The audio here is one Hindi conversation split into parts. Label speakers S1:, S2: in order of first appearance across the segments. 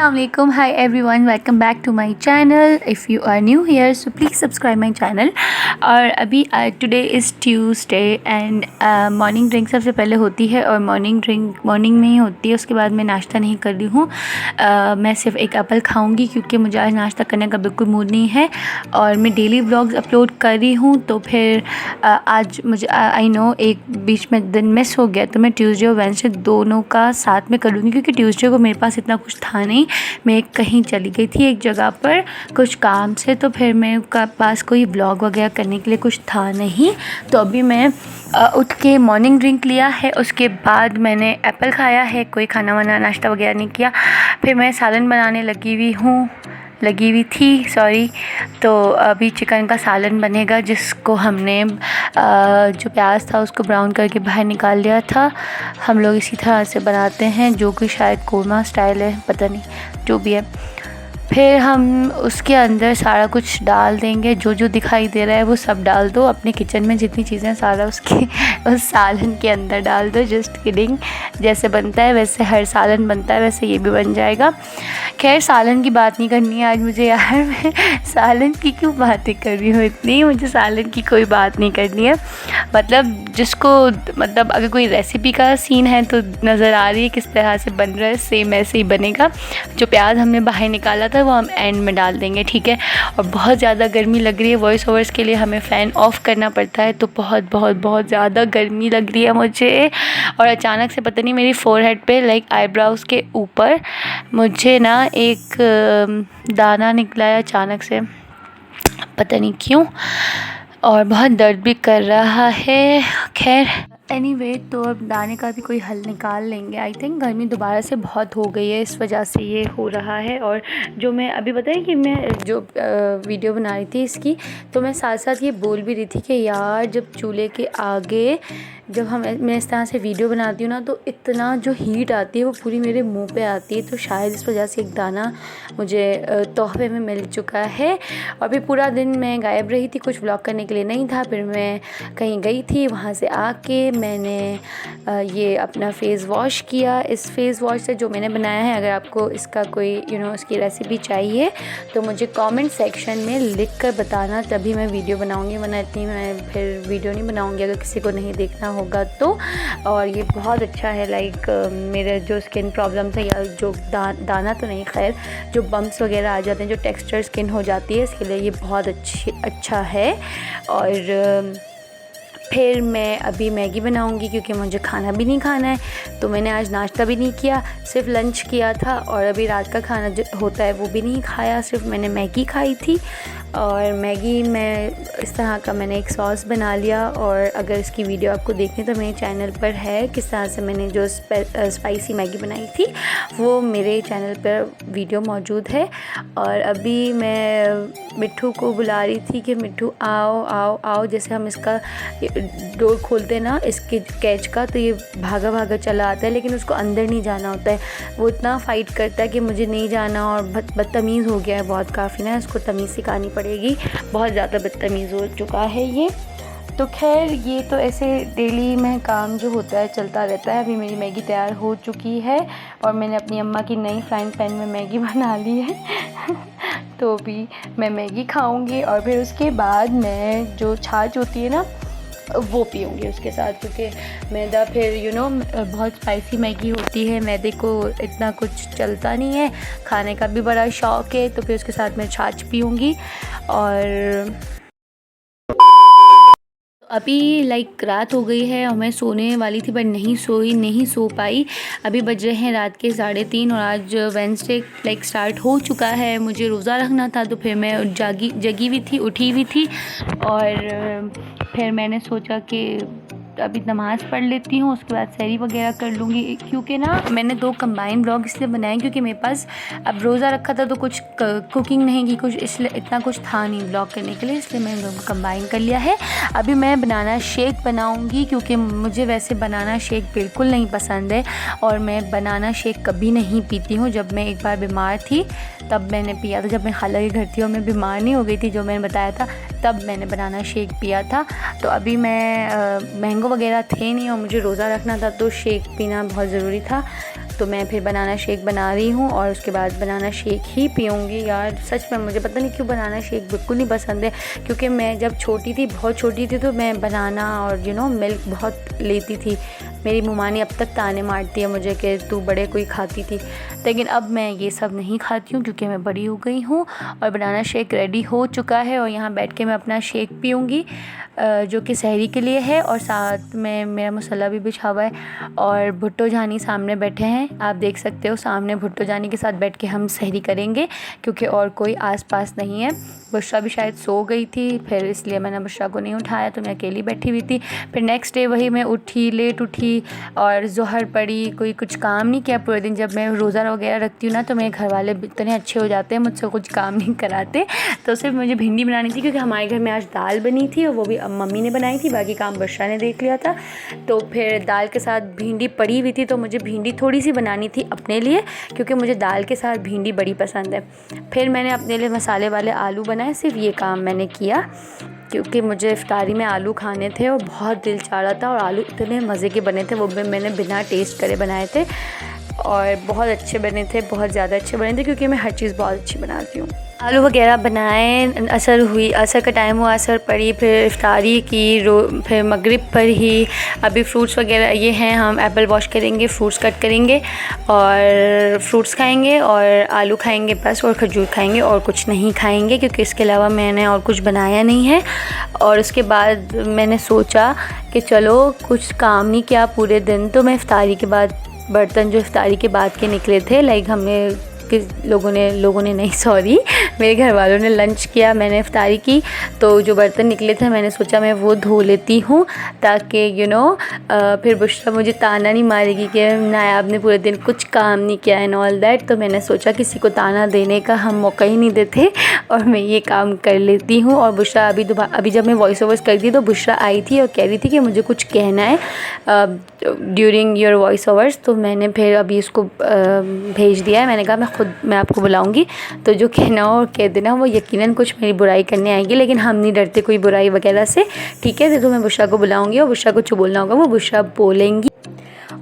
S1: Assalamualaikum. Hi everyone, welcome back to my channel. If you are new here, so please subscribe my channel. और अभी today is Tuesday and morning drink सबसे पहले होती है और मॉर्निंग ड्रिंक मॉर्निंग में ही होती है। उसके बाद मैं नाश्ता नहीं कर रही हूँ। मैं सिर्फ एक एप्पल खाऊंगी क्योंकि मुझे आज नाश्ता करने का बिल्कुल मूड नहीं है और मैं डेली व्लॉग्स अपलोड कर रही हूँ। तो फिर आज मुझे आई नो एक बीच में दिन मिस हो गया, तो मैं ट्यूसडे और वेडनेसडे दोनों का साथ में करूँगी क्योंकि ट्यूसडे को मेरे पास इतना कुछ था नहीं। मैं कहीं चली गई थी एक जगह पर कुछ काम से, तो फिर मेरे पास कोई व्लॉग वगैरह करने के लिए कुछ था नहीं। तो अभी मैं उठ के मॉर्निंग ड्रिंक लिया है, उसके बाद मैंने एप्पल खाया है, कोई खाना वाना नाश्ता वगैरह नहीं किया। फिर मैं सालन बनाने लगी हुई थी। तो अभी चिकन का सालन बनेगा जिसको हमने जो प्याज था उसको ब्राउन करके बाहर निकाल लिया था। हम लोग इसी तरह से बनाते हैं, जो कि शायद कोरमा स्टाइल है, पता नहीं, जो भी है। फिर हम उसके अंदर सारा कुछ डाल देंगे, जो जो दिखाई दे रहा है वो सब डाल दो अपने किचन में, जितनी चीज़ें सारा उसके उस सालन के अंदर डाल दो। जस्ट किडिंग, जैसे बनता है वैसे हर सालन बनता है वैसे ये भी बन जाएगा। खैर सालन की बात नहीं करनी है आज मुझे यार, मैं सालन की क्यों बातें कर रही हूँ इतनी, मुझे सालन की कोई बात नहीं करनी है। मतलब अगर कोई रेसिपी का सीन है तो नज़र आ रही है किस तरह से बन रहा है, सेम ऐसे ही बनेगा। जो प्याज हमने बाहर निकाला था वो हम एंड में डाल देंगे, ठीक है। और बहुत ज़्यादा गर्मी लग रही है, वॉइस ओवर्स के लिए हमें फ़ैन ऑफ़ करना पड़ता है, तो बहुत ज़्यादा गर्मी लग रही है मुझे। और अचानक से पता नहीं मेरी फ़ोरहेड पे लाइक आईब्रोज़ के ऊपर मुझे ना एक दाना निकला है अचानक से, पता नहीं क्यों, और बहुत दर्द भी कर रहा है। खैर एनीवे, तो अब दाने का भी कोई हल निकाल लेंगे। आई थिंक गर्मी दोबारा से बहुत हो गई है, इस वजह से ये हो रहा है। और जो मैं अभी बताया कि मैं जो वीडियो बना रही थी इसकी, तो मैं साथ साथ ये बोल भी रही थी कि यार जब चूल्हे के आगे जब मैं इस तरह से वीडियो बनाती हूँ ना, तो इतना जो हीट आती है वो पूरी मेरे मुंह पे आती है। तो शायद इस वजह से एक दाना मुझे तोहफे में मिल चुका है। और फिर पूरा दिन मैं गायब रही थी, कुछ व्लॉग करने के लिए नहीं था। फिर मैं कहीं गई थी, वहाँ से आके मैंने ये अपना फ़ेस वॉश किया। इस फ़ेस वॉश से जो मैंने बनाया है, अगर आपको इसका कोई इसकी रेसिपी चाहिए तो मुझे कमेंट सेक्शन में लिख कर बताना, तभी मैं वीडियो बनाऊँगी, वरना इतनी मैं फिर वीडियो नहीं बनाऊँगी अगर किसी को नहीं देखना होगा तो। और ये बहुत अच्छा है, लाइक मेरे जो स्किन प्रॉब्लम था या जो दाना तो नहीं, खैर जो बम्प्स वगैरह आ जाते हैं, जो टेक्सचर स्किन हो जाती है, इसके लिए ये बहुत अच्छा है। और फिर मैं अभी मैगी बनाऊंगी क्योंकि मुझे खाना भी नहीं खाना है। तो मैंने आज नाश्ता भी नहीं किया, सिर्फ लंच किया था, और अभी रात का खाना जो होता है वो भी नहीं खाया, सिर्फ मैंने मैगी खाई थी। और मैगी में इस तरह का मैंने एक सॉस बना लिया। और अगर इसकी वीडियो आपको देखनी तो मेरे चैनल पर है, किस तरह से मैंने जो स्पाइसी मैगी बनाई थी वो मेरे चैनल पर वीडियो मौजूद है। और अभी मैं मिट्ठू को बुला रही थी कि मिट्ठू आओ आओ आओ, जैसे हम इसका डोर खोलते हैं ना इसके कैच का, तो ये भागा भागा चला आता है, लेकिन उसको अंदर नहीं जाना होता है। वो इतना फ़ाइट करता है कि मुझे नहीं जाना, और बदतमीज़ हो गया है बहुत, काफ़ी ना इसको तमीज़ सिखानी पड़ेगी, बहुत ज़्यादा बदतमीज़ हो चुका है ये। तो खैर ये तो ऐसे डेली में काम जो होता है चलता रहता है। अभी मेरी मैगी तैयार हो चुकी है और मैंने अपनी अम्मा की नई फ्राइंग पैन में मैगी बना ली है तो अभी मैं मैगी खाऊंगी और फिर उसके बाद मैं जो छाछ होती है ना वो पीऊँगी उसके साथ, क्योंकि मैदा फिर बहुत स्पाइसी मैगी होती है, मैदे को इतना कुछ चलता नहीं है, खाने का भी बड़ा शौक़ है। तो फिर उसके साथ मैं छाछ पीऊँगी। और अभी लाइक रात हो गई है और मैं सोने वाली थी बट नहीं सो पाई। अभी बज रहे हैं रात के 3:30 और आज वेडनेसडे लाइक स्टार्ट हो चुका है, मुझे रोज़ा रखना था। तो फिर मैं जगी हुई थी, उठी हुई थी, और फिर मैंने सोचा कि अभी नमाज़ पढ़ लेती हूँ, उसके बाद सहरी वगैरह कर लूँगी। क्योंकि ना मैंने 2 कंबाइन व्लॉग इसलिए बनाए क्योंकि मेरे पास अब रोज़ा रखा था तो कुछ कुकिंग नहीं की, कुछ इसलिए इतना कुछ था नहीं व्लॉग करने के लिए, इसलिए मैंने दोनों कंबाइन कर लिया है। अभी मैं बनाना शेक बनाऊँगी क्योंकि मुझे वैसे बनाना शेक बिल्कुल नहीं पसंद है और मैं बनाना शेक कभी नहीं पीती हूँ। जब मैं एक बार बीमार थी तब मैंने पिया था, जब मैं खाला के घर थी और मैं बीमार नहीं हो गई थी जो मैंने बताया था, तब मैंने बनाना शेक पिया था। तो अभी मैं मैंगो वगैरह थे नहीं और मुझे रोज़ा रखना था तो शेक पीना बहुत ज़रूरी था। तो मैं फिर बनाना शेक बना रही हूँ और उसके बाद बनाना शेक ही पीऊँगी। यार सच में मुझे पता नहीं क्यों बनाना शेक बिल्कुल नहीं पसंद है, क्योंकि मैं जब छोटी थी, बहुत छोटी थी, तो मैं बनाना और मिल्क बहुत लेती थी। मेरी मुमानी अब तक ताने मारती है मुझे कि तू बड़े कोई खाती थी, लेकिन अब मैं ये सब नहीं खाती हूँ क्योंकि मैं बड़ी हो गई हूँ। और बनाना शेक रेडी हो चुका है और यहाँ बैठ के मैं अपना शेक पीऊँगी, जो कि सहरी के लिए है। और साथ में मेरा मसाला भी बिछा हुआ है और भुट्टो जानी सामने बैठे हैं, आप देख सकते हो। सामने भुट्टो जानी के साथ बैठ के हम सहरी करेंगे क्योंकि और कोई आसपास नहीं है। बुशरा भी शायद सो गई थी, फिर इसलिए मैंने बुशरा को नहीं उठाया, तो मैं अकेली बैठी हुई थी। फिर नेक्स्ट डे वही मैं उठी, लेट उठी और ज़ोहर पड़ी, कोई कुछ काम नहीं किया पूरे दिन। जब मैं रोज़ा वगैरह रखती हूँ ना, तो मेरे घर वाले इतने अच्छे हो जाते हैं, मुझसे कुछ काम नहीं कराते। तो सिर्फ मुझे भिंडी बनानी थी क्योंकि हमारे घर में आज दाल बनी थी और वो भी मम्मी ने बनाई थी, बाकी काम बुशरा ने देख लिया था। तो फिर दाल के साथ भिंडी पड़ी हुई थी, तो मुझे भिंडी थोड़ी सी बनानी थी अपने लिए, क्योंकि मुझे दाल के साथ भिंडी बड़ी पसंद है। फिर मैंने अपने लिए मसाले वाले आलू बनाए, सिर्फ ये काम मैंने किया क्योंकि मुझे इफ्तारी में आलू खाने थे और बहुत दिल चाह रहा था। और आलू इतने मज़े के बने थे, वो भी मैंने बिना टेस्ट करे बनाए थे और बहुत अच्छे बने थे, बहुत ज़्यादा अच्छे बने थे, क्योंकि मैं हर चीज़ बहुत अच्छी बनाती हूँ। आलू वगैरह बनाए, असर का टाइम हुआ, असर पड़ी, फिर इफ्तारी की, फिर मगरिब पर ही। अभी फ्रूट्स वगैरह ये हैं, हम एप्पल वॉश करेंगे, फ्रूट्स कट करेंगे और फ्रूट्स खाएंगे और आलू खाएंगे बस, और खजूर खाएंगे और कुछ नहीं खाएंगे क्योंकि इसके अलावा मैंने और कुछ बनाया नहीं है। और उसके बाद मैंने सोचा कि चलो कुछ काम नहीं किया पूरे दिन, तो मैं इफ्तारी के बाद बर्तन जो इफ्तारी के बाद के निकले थे, लाइक हमने लोगों ने नहीं, सॉरी, मेरे घर वालों ने लंच किया, मैंने इफ्तारी की, तो जो बर्तन निकले थे मैंने सोचा मैं वो धो लेती हूँ, ताकि फिर बुशरा मुझे ताना नहीं मारेगी कि नायाब ने पूरे दिन कुछ काम नहीं किया एंड ऑल दैट। तो मैंने सोचा किसी को ताना देने का हम मौका ही नहीं देते और मैं ये काम कर लेती हूँ। और बुशरा अभी जब मैं वॉइस ओवर्स कर दी तो बुशरा आई थी और कह रही थी कि मुझे कुछ कहना है ड्यूरिंग योर वॉइस ओवर्स, तो मैंने फिर अभी उसको भेज दिया है। मैंने कहा मैं आपको बुलाऊंगी, तो जो कहना हो और कह देना, वो यकीनन कुछ मेरी बुराई करने आएगी, लेकिन हम नहीं डरते कोई बुराई वगैरह से, ठीक है। तो मैं बुशरा को बुलाऊंगी और बुशरा को जो बोलना होगा वो बुशरा बोलेंगी।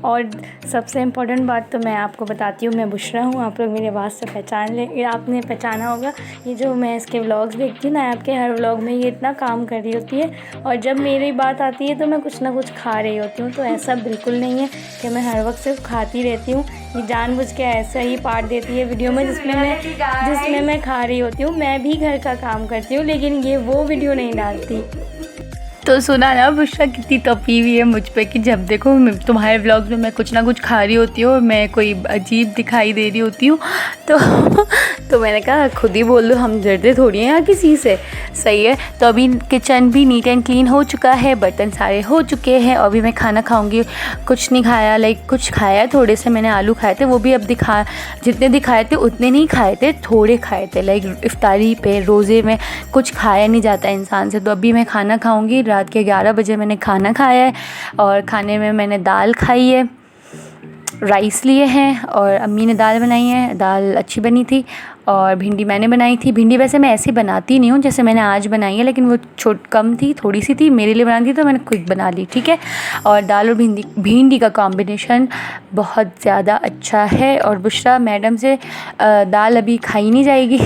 S2: और सबसे इम्पोर्टेंट बात तो मैं आपको बताती हूँ, मैं बुशरा हूँ, आप लोग मेरी आवाज़ से आपने पहचाना होगा। ये जो मैं इसके व्लॉग्स देखती हूँ ना, आपके हर व्लॉग में ये इतना काम कर रही होती है, और जब मेरी बात आती है तो मैं कुछ ना कुछ खा रही होती हूँ। तो ऐसा बिल्कुल नहीं है कि मैं हर वक्त सिर्फ खाती रहती हूँ, ये जानबूझ के ऐसा ही पार्ट देती है वीडियो में जिसमें मैं खा रही होती हूँ। मैं भी घर का काम करती हूँ, लेकिन ये वो वीडियो नहीं डालती।
S1: तो सुना ना बुशरा कितनी तपी हुई है मुझ पे कि जब देखो तुम्हारे व्लॉग्स में मैं कुछ ना कुछ खा रही होती हूँ और मैं कोई अजीब दिखाई दे रही होती हूँ। तो मैंने कहा खुद ही बोल दो, हम डरते थोड़ी हैं यहाँ किसी से, सही है। तो अभी किचन भी नीट एंड क्लीन हो चुका है, बर्तन सारे हो चुके हैं। अभी मैं खाना खाऊंगी, कुछ नहीं खाया, लाइक कुछ खाया थोड़े से, मैंने आलू खाए थे, वो भी अब जितने दिखाए थे उतने नहीं खाए थे, थोड़े खाए थे। लाइक इफ्तारी पे रोज़े में कुछ खाया नहीं जाता इंसान से। तो अभी मैं खाना खाऊंगी, रात के 11 बजे मैंने खाना खाया है और खाने में मैंने दाल खाई है, राइस लिए हैं और अम्मी ने दाल बनाई है, दाल अच्छी बनी थी। और भिंडी मैंने बनाई थी। भिंडी वैसे मैं ऐसे बनाती नहीं हूँ जैसे मैंने आज बनाई है, लेकिन वो कम थी, थोड़ी सी थी, मेरे लिए बनाती थी तो मैंने क्विक बना ली, ठीक है। और दाल और भिंडी का कॉम्बिनेशन बहुत ज़्यादा अच्छा है। और बुशरा मैडम से दाल अभी खाई नहीं जाएगी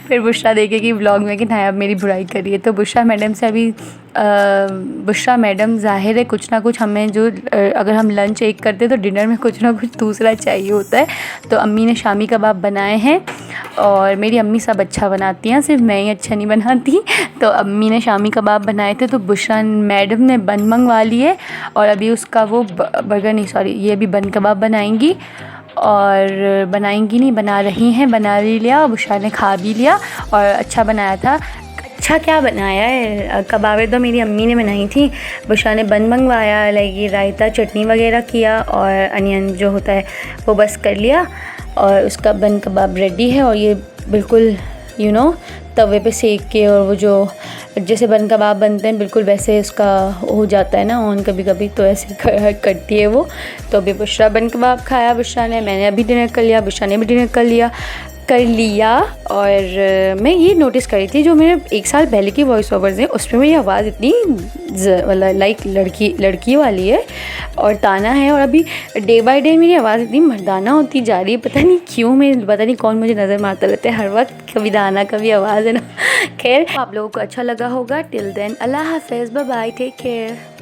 S1: फिर बुशरा देखेगी व्लॉग में कि नायाब मेरी बुराई करिए। तो बुशरा मैडम से अभी बुशरा मैडम ज़ाहिर है कुछ ना कुछ हमें अगर हम लंच एक करते तो डिनर में कुछ ना कुछ दूसरा चाहिए होता है। तो अम्मी ने शामी कबाब बनाए हैं और मेरी अम्मी सब अच्छा बनाती हैं, सिर्फ मैं ही अच्छा नहीं बनाती। तो अम्मी ने शामी कबाब बनाए थे, तो बुशरा मैडम ने बन मंगवा लिए और अभी उसका वो बर्गर नहीं, सॉरी, ये अभी बन कबाब बनाएंगी और बना रही हैं, बना भी लिया, बुशरा ने खा भी लिया और अच्छा बनाया था। अच्छा क्या बनाया है, कबाबें तो मेरी अम्मी ने बनाई थी, बुशरा ने बन मंगवाया, लाइक ये रायता चटनी वगैरह किया और अनियन जो होता है वो बस कर लिया और उसका बन कबाब रेडी है। और ये बिल्कुल तवे पे सेक के, और वो जो जैसे बन कबाब बनते हैं बिल्कुल वैसे उसका हो जाता है ना ऑन कभी कभी, तो ऐसे करती है वो। तो अभी बुशरा बन कबाब खाया बुशरा ने, मैंने अभी डिनर कर लिया, बुशरा ने भी डिनर कर लिया। कर लिया। और मैं ये नोटिस करी थी जो मेरे 1 साल पहले की वॉइस ओवर्स हैं उसमें मेरी आवाज़ इतनी लाइक लड़की वाली है और ताना है, और अभी डे बाय डे मेरी आवाज़ इतनी मर्दाना होती जा रही है। पता नहीं क्यों, पता नहीं कौन मुझे नज़र मारता रहता है हर वक्त, कभी दाना कभी आवाज़ है ना। खैर आप लोगों को अच्छा लगा होगा। टिल देन अल्लाह हाफ़िज़, बाय बाय, टेक केयर।